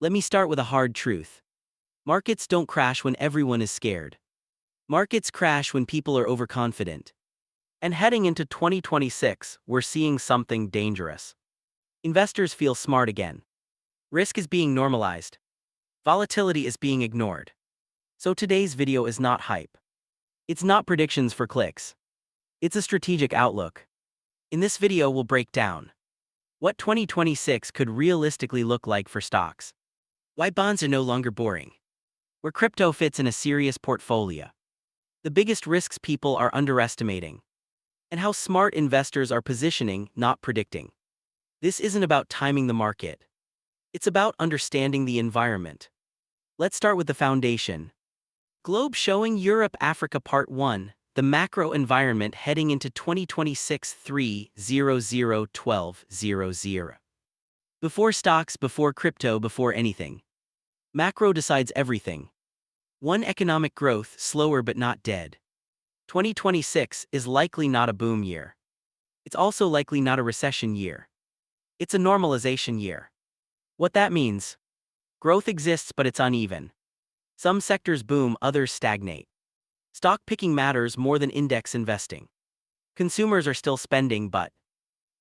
Let me start with a hard truth. Markets don't crash when everyone is scared. Markets crash when people are overconfident. And heading into 2026, we're seeing something dangerous. Investors feel smart again. Risk is being normalized. Volatility is being ignored. So today's video is not hype. It's not predictions for clicks. It's a strategic outlook. In this video, we'll break down what 2026 could realistically look like for stocks, why bonds are no longer boring, where crypto fits in a serious portfolio, the biggest risks people are underestimating, and how smart investors are positioning, not predicting. This isn't about timing the market. It's about understanding the environment. Let's start with the foundation. Globe showing Europe Africa Part 1, the macro environment heading into 2026 3:00:12:00. Before stocks, before crypto, before anything. Macro decides everything. One, economic growth, slower but not dead. 2026 is likely not a boom year. It's also likely not a recession year. It's a normalization year. What that means? Growth exists but it's uneven. Some sectors boom, others stagnate. Stock picking matters more than index investing. Consumers are still spending, but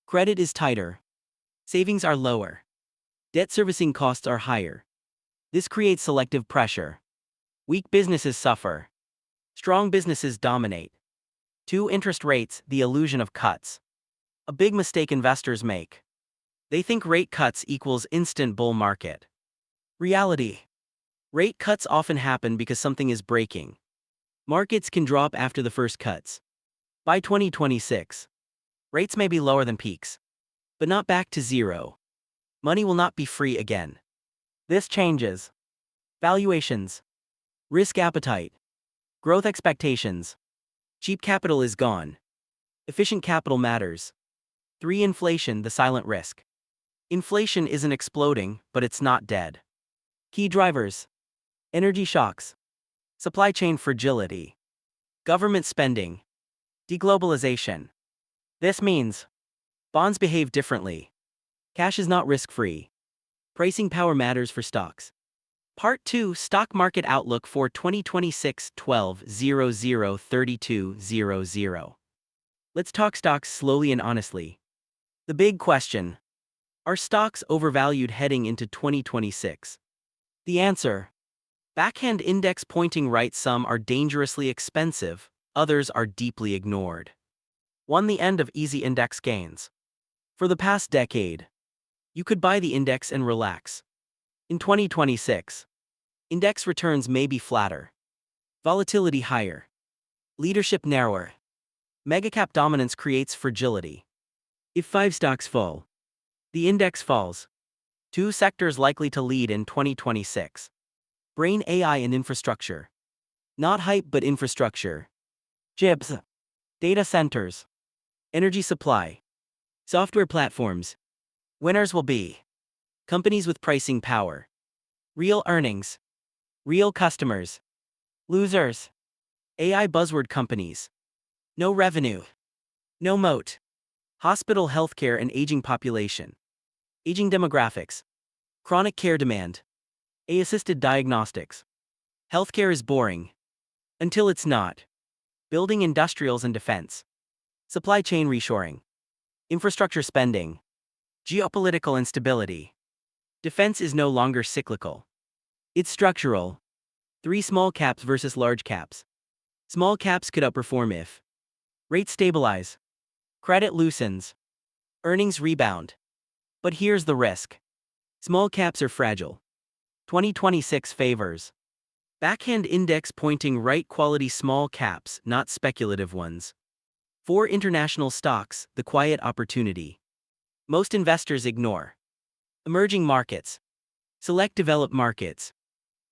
credit is tighter. Savings are lower. Debt servicing costs are higher. This creates selective pressure. Weak businesses suffer. Strong businesses dominate. 2, interest rates, the illusion of cuts. A big mistake investors make. They think rate cuts equals instant bull market. Reality. Rate cuts often happen because something is breaking. Markets can drop after the first cuts. By 2026, rates may be lower than peaks, but not back to zero. Money will not be free again. This changes valuations, risk appetite, growth expectations. Cheap capital is gone. Efficient capital matters. 3, inflation, the silent risk. Inflation isn't exploding, but it's not dead. Key drivers: energy shocks, supply chain fragility, government spending, deglobalization. This means bonds behave differently. Cash is not risk-free. Pricing power matters for stocks. Part 2, Stock Market Outlook for 2026 12:00:32:00. Let's talk stocks slowly and honestly. The big question: are stocks overvalued heading into 2026? The answer: backhand index pointing right. Some are dangerously expensive, others are deeply ignored. 1, the end of easy index gains. For the past decade, you could buy the index and relax. In 2026, index returns may be flatter, volatility higher, leadership narrower. Megacap dominance creates fragility. If 5 stocks fall, the index falls. 2, sectors likely to lead in 2026. Brain AI and infrastructure. Not hype but infrastructure. Chips, data centers, energy supply, software platforms. Winners will be companies with pricing power, real earnings, real customers. Losers: AI buzzword companies. No revenue, no moat. Hospital healthcare and aging population. Aging demographics. Chronic care demand. AI-assisted diagnostics. Healthcare is boring. Until it's not. Building industrials and defense. Supply chain reshoring. Infrastructure spending. Geopolitical instability. Defense is no longer cyclical. It's structural. 3, small caps versus large caps. Small caps could outperform if rates stabilize, credit loosens, earnings rebound. But here's the risk: small caps are fragile. 2026 favors backhand index pointing right, quality small caps, not speculative ones. 4, international stocks, the quiet opportunity. Most investors ignore emerging markets, select developed markets.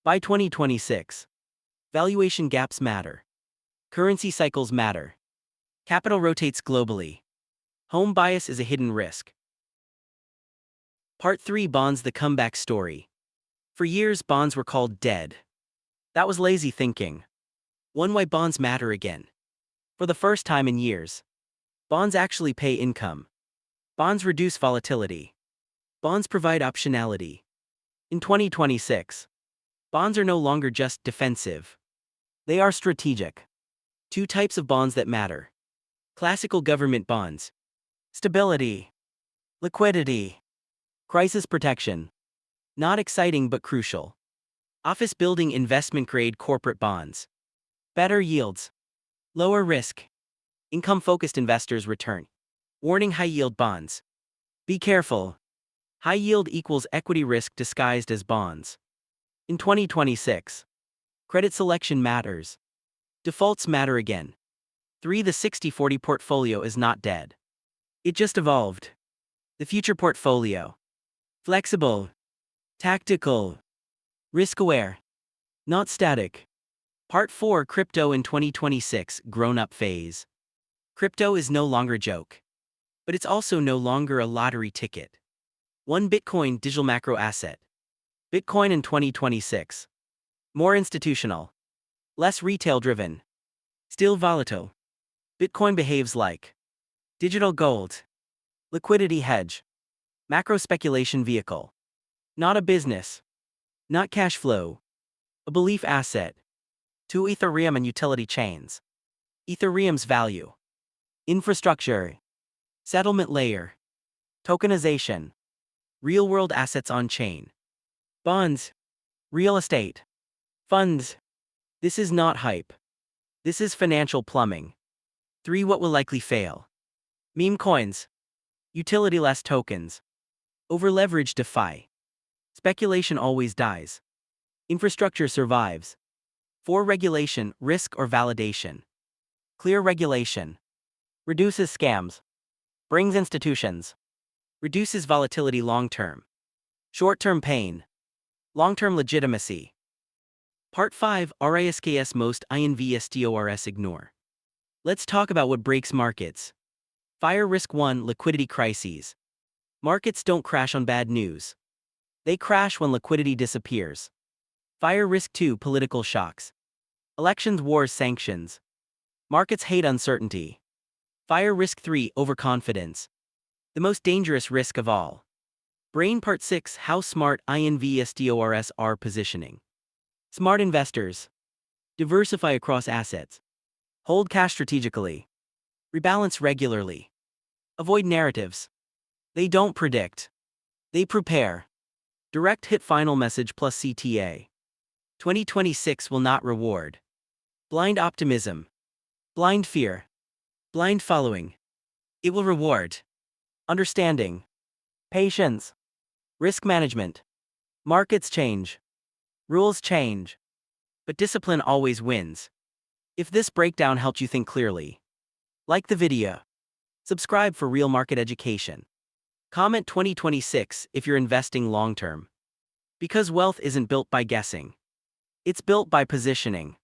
By 2026, valuation gaps matter. Currency cycles matter. Capital rotates globally. Home bias is a hidden risk. Part 3, bonds, the comeback story. For years, bonds were called dead. That was lazy thinking. 1, why bonds matter again. For the first time in years, bonds actually pay income. Bonds reduce volatility. Bonds provide optionality. In 2026, bonds are no longer just defensive. They are strategic. Two types of bonds that matter. Classical government bonds. Stability. Liquidity. Crisis protection. Not exciting but crucial. Office building investment-grade corporate bonds. Better yields. Lower risk. Income-focused investors return. Warning: high-yield bonds. Be careful. High yield equals equity risk disguised as bonds. In 2026, credit selection matters. Defaults matter again. 3. The 60/40 portfolio is not dead. It just evolved. The future portfolio. Flexible. Tactical. Risk-aware. Not static. Part 4: Crypto in 2026 Grown-up phase. Crypto is no longer a joke. But it's also no longer a lottery ticket. 1 Bitcoin digital macro asset. Bitcoin in 2026. More institutional. Less retail-driven. Still volatile. Bitcoin behaves like digital gold. Liquidity hedge. Macro speculation vehicle. Not a business. Not cash flow. A belief asset. 2 Ethereum and utility chains. Ethereum's value. Infrastructure. Settlement layer. Tokenization. Real-world assets on-chain. Bonds. Real estate. Funds. This is not hype. This is financial plumbing. 3 What will likely fail? Meme coins. Utility-less tokens. Over-leveraged DeFi. Speculation always dies. Infrastructure survives. 4 Regulation, risk or validation. Clear regulation. Reduces scams. Brings institutions. Reduces volatility long-term. Short-term pain. Long-term legitimacy. Part 5 RISKS most INVSTORS ignore. Let's talk about what breaks markets. Fire risk 1 Liquidity crises. Markets don't crash on bad news. They crash when liquidity disappears. Fire risk 2 Political shocks. Elections, wars, sanctions. Markets hate uncertainty. Fire risk 3 Overconfidence. The most dangerous risk of all. Brain part 6 How smart INVSTORS are positioning. Smart investors. Diversify across assets. Hold cash strategically. Rebalance regularly. Avoid narratives. They don't predict. They prepare. Direct hit final message plus CTA. 2026 will not reward blind optimism. Blind fear. Blind following. It will reward understanding. Patience. Risk management. Markets change. Rules change. But discipline always wins. If this breakdown helped you think clearly, like the video. Subscribe for real market education. Comment 2026 if you're investing long-term. Because wealth isn't built by guessing. It's built by positioning.